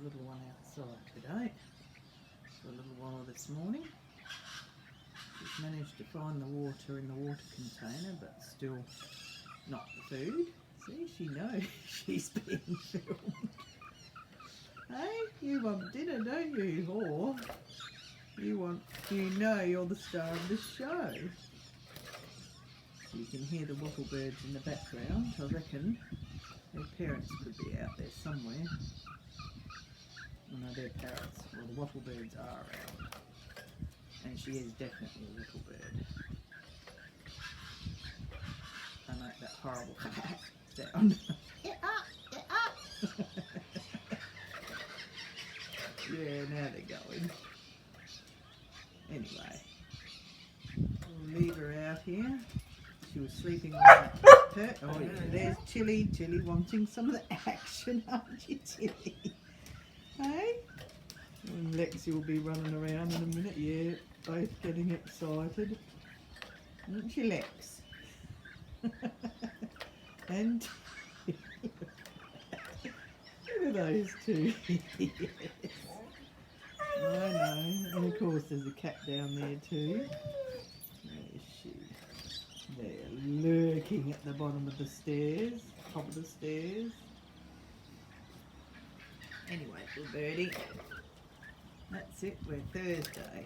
little one outside today for a little while this morning. She's managed to find the water in the water container, but still not the food. See, she knows she's being filmed. Hey, you want dinner, don't you, whore? You know you're the star of this show. You can hear the wattle birds in the background. I reckon their parents could be out there somewhere. Well, no, they're parrots. Well, the wattle birds are out. And she is definitely a little bird. I make that horrible sound. Get up! Get up! Yeah, now they're going. Anyway, we'll leave her out here. She was sleeping on that pet. Oh yeah, there's Chili. Chili wanting some of the action, aren't you, Chili? Hey? And Lexi will be running around in a minute. Yeah, both getting excited. Aren't you, Lex? And look at those two. Yes. I know. And of course there's a cat down there too. Where is she? They're lurking at the bottom of the stairs, top of the stairs. Anyway, little birdie, that's it, we're Thursday.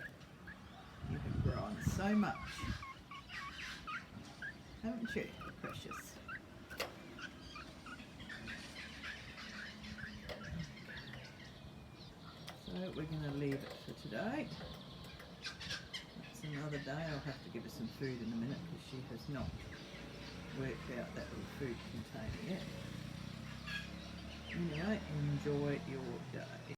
You have grown so much, haven't you, precious? So we're going to leave it for today. That's another day. I'll have to give her some food in a minute because she has not worked out that little food container yet. Anyway, enjoy your